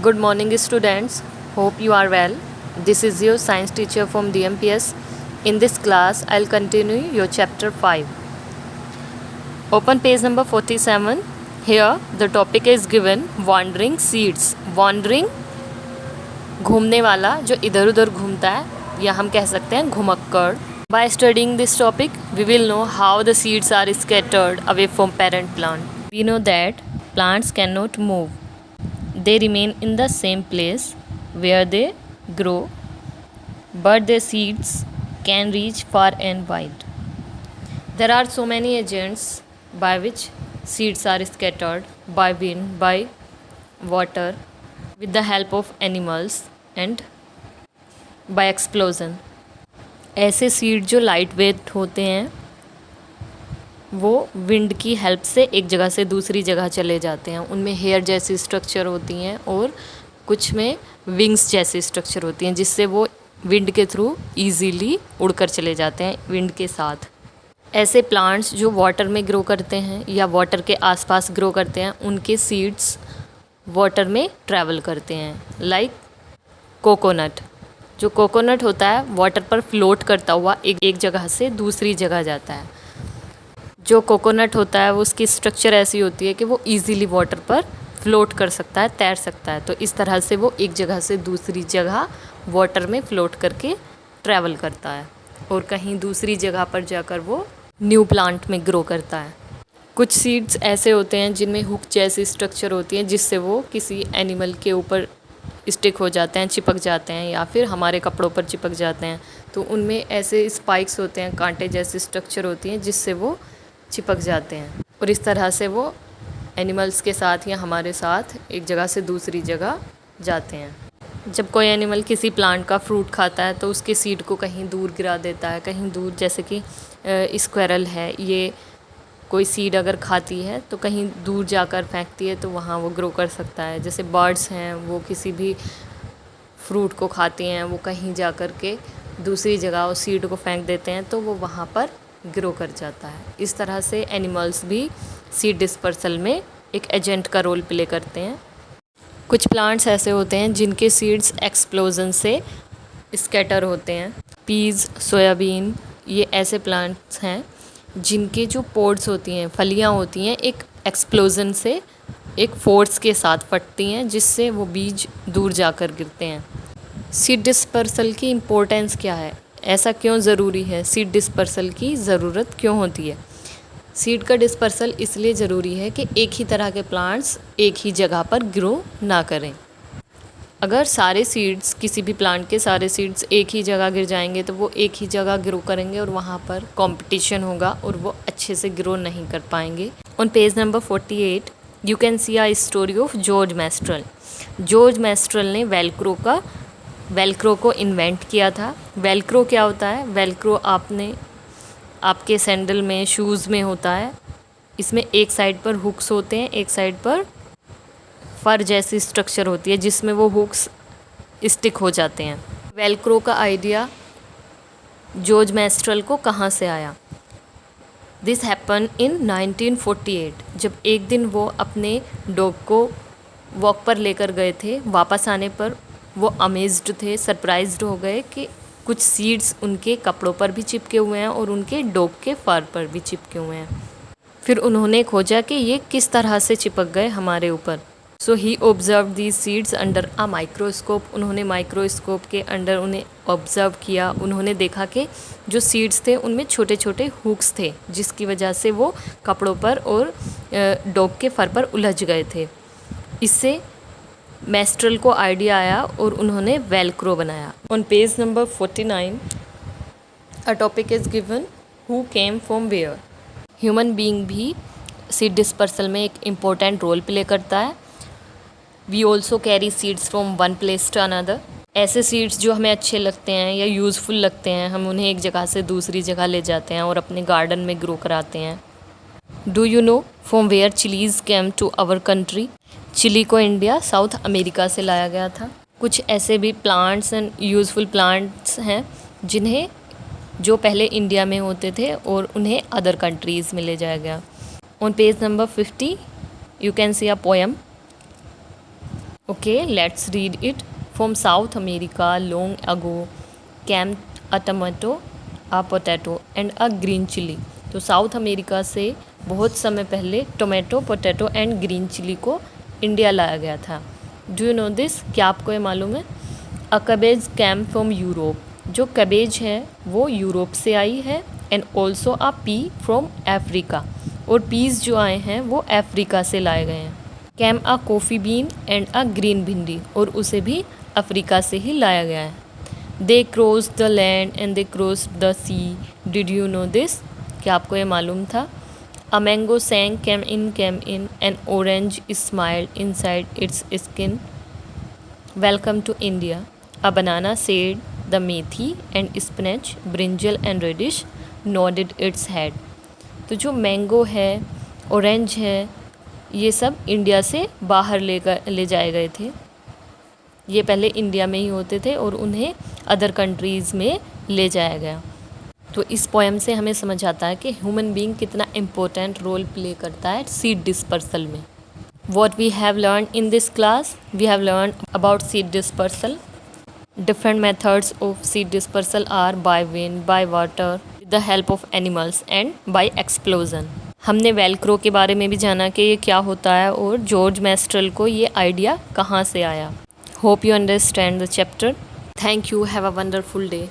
Good morning, students. Hope you are well. This is your science teacher from DMPS. In this class, I'll continue your chapter 5. Open page number 47. Here, the topic is given wandering seeds. Wandering घूमने वाला, जो इधर उधर घूमता है, या हम कह सकते हैं घुमक्कड़. By studying this topic, we will know how the seeds are scattered away from parent plant. We know that plants cannot move. They remain in the same place where they grow, but their seeds can reach far and wide. There are so many agents by which seeds are scattered, by wind, by water, with the help of animals and by explosion. ऐसे seed जो light weight होते हैं वो wind की help से एक जगह से दूसरी जगह चले जाते हैं. उनमें हेयर जैसी स्ट्रक्चर होती हैं और कुछ में विंग्स जैसी स्ट्रक्चर होती हैं, जिससे वो विंड के थ्रू इजीली उड़कर चले जाते हैं विंड के साथ. ऐसे प्लांट्स जो वाटर में ग्रो करते हैं या वाटर के आसपास ग्रो करते हैं, उनके सीड्स वाटर में ट्रैवल करते हैं. Like coconut. जो कोकोनट होता है वाटर पर फ्लोट करता हुआ एक जगह से दूसरी जगह जाता है. जो कोकोनट होता है वो उसकी स्ट्रक्चर ऐसी होती है कि वो इजीली वाटर पर फ्लोट कर सकता है, तैर सकता है. तो इस तरह से वो एक जगह से दूसरी जगह वाटर में फ्लोट करके ट्रैवल करता है और कहीं दूसरी जगह पर जाकर वो न्यू प्लांट में ग्रो करता है. कुछ सीड्स ऐसे होते हैं जिनमें हुक जैसी स्ट्रक्चर होती है, जिससे वो किसी एनिमल के ऊपर स्टिक हो जाते हैं, चिपक जाते हैं, या फिर हमारे कपड़ों पर चिपक जाते हैं. तो उनमें ऐसे स्पाइक्स होते हैं, कांटे जैसी स्ट्रक्चर होती हैं, जिससे वो चिपक जाते हैं और इस तरह से वो एनिमल्स के साथ या हमारे साथ एक जगह से दूसरी जगह जाते हैं. जब कोई एनिमल किसी प्लांट का फ्रूट खाता है तो उसके सीड को कहीं दूर गिरा देता है, कहीं दूर. जैसे कि स्क्वेरल है, ये कोई सीड अगर खाती है तो कहीं दूर जाकर फेंकती है तो वहाँ वो ग्रो कर सकता है. जैसे बर्ड्स हैं, वो किसी भी फ्रूट को खाती हैं, वो कहीं जा कर के दूसरी जगह उस सीड को फेंक देते हैं तो वो वहाँ पर ग्रो कर जाता है. इस तरह से एनिमल्स भी सीड डिस्पर्सल में एक एजेंट का रोल प्ले करते हैं. कुछ प्लांट्स ऐसे होते हैं जिनके सीड्स एक्सप्लोजन से स्कैटर होते हैं. पीज़, सोयाबीन, ये ऐसे प्लांट्स हैं जिनके जो पोड्स होती हैं, फलियां होती हैं, एक एक्सप्लोजन से एक फोर्स के साथ फटती हैं, जिससे वो बीज दूर जाकर गिरते हैं. सीड डिस्पर्सल की इम्पोर्टेंस क्या है? ऐसा क्यों ज़रूरी है? सीड डिस्पर्सल की ज़रूरत क्यों होती है? सीड का डिस्पर्सल इसलिए ज़रूरी है कि एक ही तरह के प्लांट्स एक ही जगह पर ग्रो ना करें. अगर सारे सीड्स, किसी भी प्लांट के सारे सीड्स एक ही जगह गिर जाएंगे तो वो एक ही जगह ग्रो करेंगे और वहाँ पर कंपटीशन होगा और वो अच्छे से ग्रो नहीं कर पाएंगे. On page number 48 you can see a story of George menstrual. George menstrual ने वेलक्रो को इन्वेंट किया था. वेलक्रो क्या होता है? वेलक्रो आपके सैंडल में, शूज़ में होता है. इसमें एक साइड पर हुक्स होते हैं, एक साइड पर फर जैसी स्ट्रक्चर होती है, जिसमें वो हुक्स स्टिक हो जाते हैं. वेलक्रो का आइडिया जॉर्ज मेस्ट्रल को कहाँ से आया? This happen in 1948. जब एक दिन वो अपने डॉग को वॉक पर लेकर गए थे. वापस आने पर वो अमेज्ड थे, सरप्राइज्ड हो गए कि कुछ सीड्स उनके कपड़ों पर भी चिपके हुए हैं और उनके डॉग के फर पर भी चिपके हुए हैं. फिर उन्होंने खोजा कि ये किस तरह से चिपक गए हमारे ऊपर. So he observe these seeds under a microscope. उन्होंने माइक्रोस्कोप के अंडर उन्हें ऑब्जर्व किया. उन्होंने देखा कि जो सीड्स थे उनमें छोटे छोटे हुक्स थे, जिसकी वजह से वो कपड़ों पर और डॉग के फर पर उलझ गए थे. इससे मेस्ट्रल को आइडिया आया और उन्होंने वेलक्रो बनाया. On page number 49 a topic is given who came from where. Human being भी सीड डिस्पर्सल में एक इम्पोर्टेंट रोल प्ले करता है. We also carry seeds from one place to another. ऐसे सीड्स जो हमें अच्छे लगते हैं या यूज़फुल लगते हैं, हम उन्हें एक जगह से दूसरी जगह ले जाते हैं और अपने गार्डन में ग्रो कराते हैं. Do you know from where chillies came to our country. Chilli को इंडिया, साउथ अमेरिका से लाया गया था. कुछ ऐसे भी प्लांट्स एंड यूज़फुल प्लांट्स हैं जिन्हें जो पहले इंडिया में होते थे और उन्हें अदर कंट्रीज़ में ले जाया गया. On page number 50 you can see a poem. Okay, let's read it. From South America, long ago, came a tomato, a potato and a green chili. तो साउथ अमेरिका से बहुत समय पहले tomato, potato and green chilli को India लाया गया था. Do you know this? क्या आपको ये मालूम है? A cabbage came from Europe. जो कबेज है वो यूरोप से आई है. And also a pea from Africa. और पीस जो आए हैं वो अफ्रीका से लाए गए हैं. Came a coffee bean and a green bhindi. और उसे भी अफ्रीका से ही लाया गया है. They cross the land and they cross the sea. Did you know this? क्या आपको ये मालूम था? A mango sang came in an orange smiled inside its skin. Welcome to India. A banana said the methi and spinach brinjal and radish nodded its head. तो जो mango है, orange है, ये सब इंडिया से बाहर ले जाए गए थे. ये पहले इंडिया में ही होते थे और उन्हें अदर कंट्रीज़ में ले जाया गया. तो इस पोएम से हमें समझ आता है कि ह्यूमन बीइंग कितना इम्पोर्टेंट रोल प्ले करता है सीड डिस्पर्सल में. What we have learned in this class, we have learned about seed dispersal. Different methods of seed dispersal are by wind, by water, with the help of animals and by explosion. हमने Velcro के बारे में भी जाना कि ये क्या होता है और जॉर्ज मेस्ट्रल को ये आइडिया कहाँ से आया. Hope you understand the chapter. Thank you. Have a wonderful day.